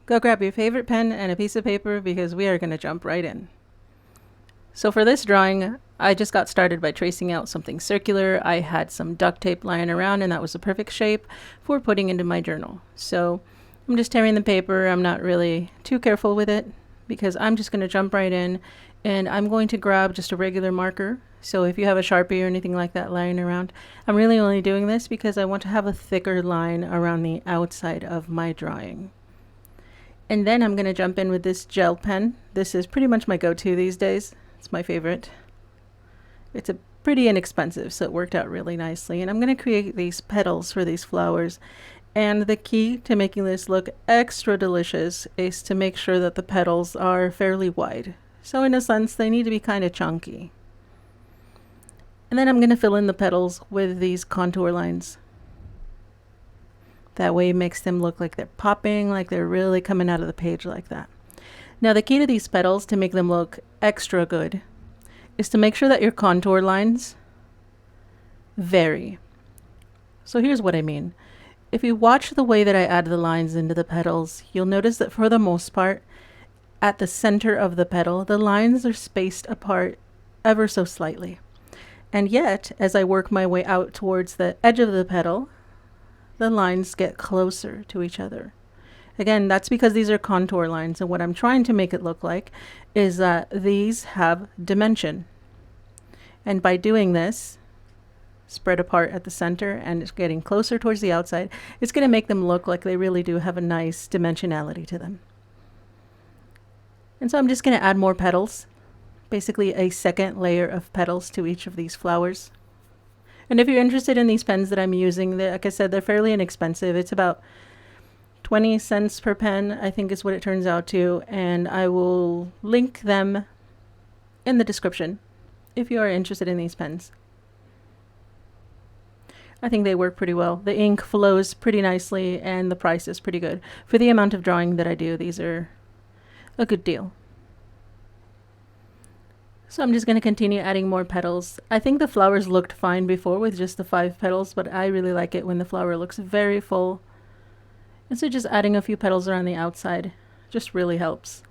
go grab your favorite pen and a piece of paper because we are going to jump right in. So for this drawing, I just got started by tracing out something circular. I had some duct tape lying around and that was the perfect shape for putting into my journal. So I'm just tearing the paper. I'm not really too careful with it because I'm just going to jump right in, and I'm going to grab just a regular marker. So if you have a Sharpie or anything like that lying around, I'm really only doing this because I want to have a thicker line around the outside of my drawing. And then I'm going to jump in with this gel pen. This is pretty much my go-to these days. It's my favorite. It's a pretty inexpensive, so it worked out really nicely. And I'm going to create these petals for these flowers. And the key to making this look extra delicious is to make sure that the petals are fairly wide. So in a sense, they need to be kind of chunky. And then I'm going to fill in the petals with these contour lines. That way it makes them look like they're popping, like they're really coming out of the page like that. Now the key to these petals to make them look extra good is to make sure that your contour lines vary. So here's what I mean. If you watch the way that I add the lines into the petals, you'll notice that for the most part, at the center of the petal, the lines are spaced apart ever so slightly. And yet, as I work my way out towards the edge of the petal, the lines get closer to each other. Again, that's because these are contour lines, and what I'm trying to make it look like is that these have dimension. And by doing this, spread apart at the center and it's getting closer towards the outside, it's going to make them look like they really do have a nice dimensionality to them. And so I'm just going to add more petals, basically a second layer of petals to each of these flowers. And if you're interested in these pens that I'm using, like I said, they're fairly inexpensive. It's about 20 cents per pen, I think is what it turns out to. And I will link them in the description if you are interested in these pens. I think they work pretty well. The ink flows pretty nicely and the price is pretty good. For the amount of drawing that I do, these are a good deal. So I'm just going to continue adding more petals. I think the flowers looked fine before with just the 5 petals, but I really like it when the flower looks very full. And so just adding a few petals around the outside just really helps.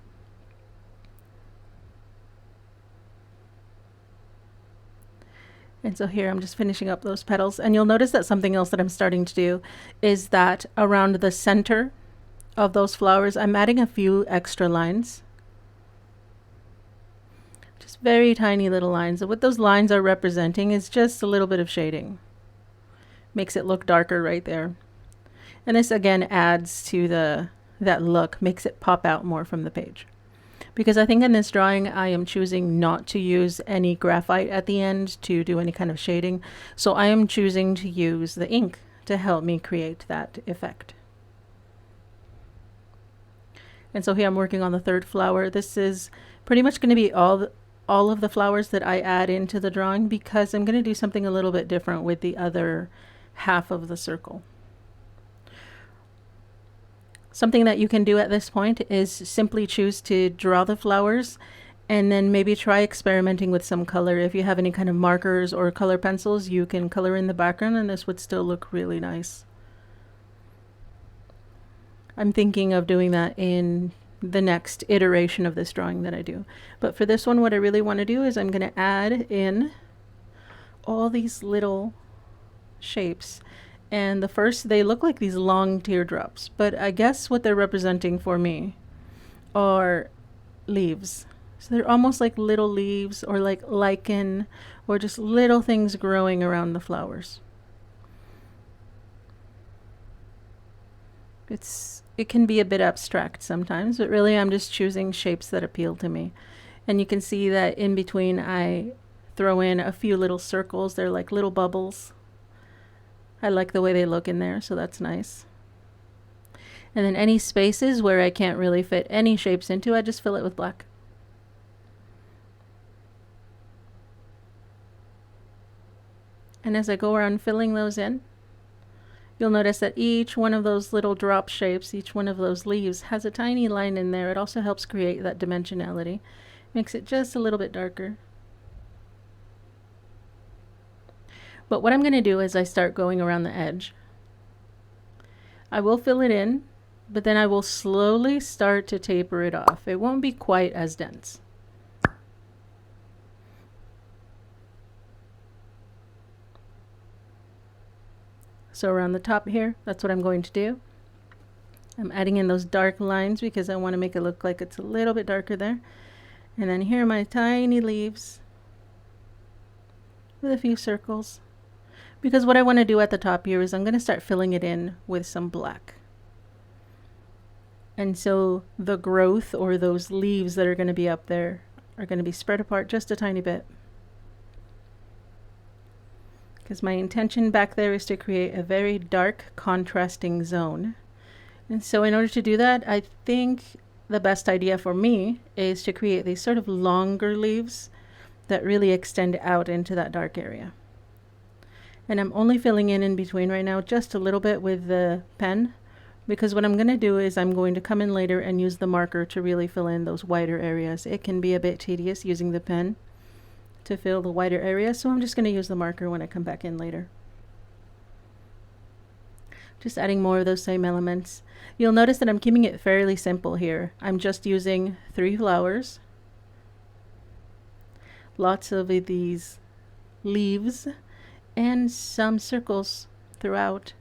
And so here I'm just finishing up those petals. And you'll notice that something else that I'm starting to do is that around the center of those flowers, I'm adding a few extra lines. Just very tiny little lines. And what those lines are representing is just a little bit of shading. Makes it look darker right there. And this again adds to that look, makes it pop out more from the page. Because I think in this drawing I am choosing not to use any graphite at the end to do any kind of shading. So I am choosing to use the ink to help me create that effect. And so here I'm working on the 3rd flower. This is pretty much going to be all of the flowers that I add into the drawing because I'm going to do something a little bit different with the other half of the circle. Something that you can do at this point is simply choose to draw the flowers and then maybe try experimenting with some color. If you have any kind of markers or color pencils, you can color in the background and this would still look really nice. I'm thinking of doing that in the next iteration of this drawing that I do. But for this one, what I really want to do is I'm going to add in all these little shapes. And the first, they look like these long teardrops, but I guess what they're representing for me are leaves. So they're almost like little leaves or like lichen or just little things growing around the flowers. It can be a bit abstract sometimes, but really I'm just choosing shapes that appeal to me. And you can see that in between I throw in a few little circles. They're like little bubbles. I like the way they look in there, so that's nice. And then any spaces where I can't really fit any shapes into, I just fill it with black. And as I go around filling those in, you'll notice that each one of those little drop shapes, each one of those leaves has a tiny line in there. It also helps create that dimensionality. Makes it just a little bit darker. But what I'm going to do is I start going around the edge. I will fill it in but then I will slowly start to taper it off. It won't be quite as dense. So around the top here, that's what I'm going to do. I'm adding in those dark lines because I want to make it look like it's a little bit darker there. And then here are my tiny leaves with a few circles. Because what I want to do at the top here is I'm going to start filling it in with some black. And so the growth, or those leaves that are going to be up there, are going to be spread apart just a tiny bit. Because my intention back there is to create a very dark contrasting zone. And so in order to do that, I think the best idea for me is to create these sort of longer leaves that really extend out into that dark area. And I'm only filling in between right now just a little bit with the pen, because what I'm going to do is I'm going to come in later and use the marker to really fill in those wider areas. It can be a bit tedious using the pen to fill the wider areas, so I'm just going to use the marker when I come back in later. Just adding more of those same elements. You'll notice that I'm keeping it fairly simple here. I'm just using 3 flowers, lots of these leaves, and some circles throughout.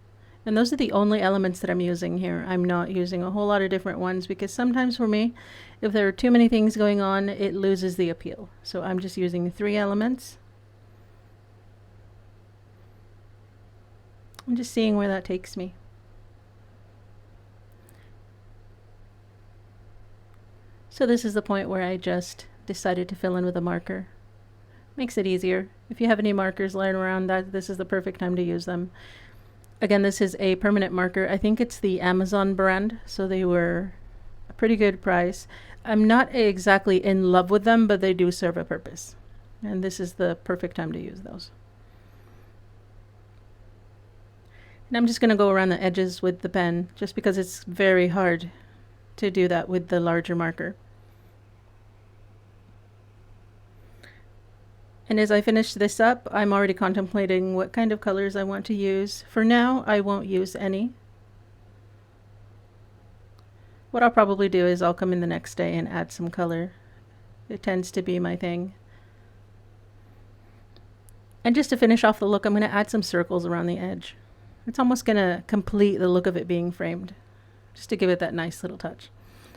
And those are the only elements that I'm using here. I'm not using a whole lot of different ones because sometimes for me, if there are too many things going on, it loses the appeal. So I'm just using 3 elements. I'm just seeing where that takes me. So this is the point where I just decided to fill in with a marker. Makes it easier. If you have any markers lying around, this is the perfect time to use them. Again, this is a permanent marker. I think it's the Amazon brand, so they were a pretty good price. I'm not exactly in love with them, but they do serve a purpose. And this is the perfect time to use those. And I'm just going to go around the edges with the pen, just because it's very hard to do that with the larger marker. And as I finish this up, I'm already contemplating what kind of colors I want to use. For now, I won't use any. What I'll probably do is I'll come in the next day and add some color. It tends to be my thing. And just to finish off the look, I'm going to add some circles around the edge. It's almost going to complete the look of it being framed, just to give it that nice little touch.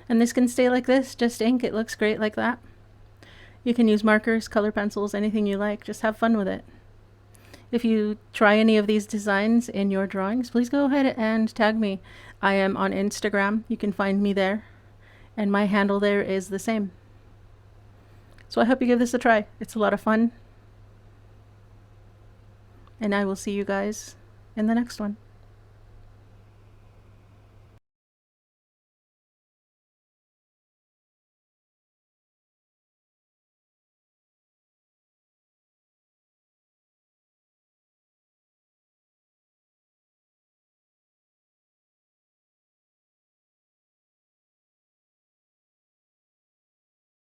And this can stay like this, just ink. It looks great like that. You can use markers, color pencils, anything you like. Just have fun with it. If you try any of these designs in your drawings, please go ahead and tag me. I am on Instagram. You can find me there. And my handle there is the same. So I hope you give this a try. It's a lot of fun. And I will see you guys in the next one.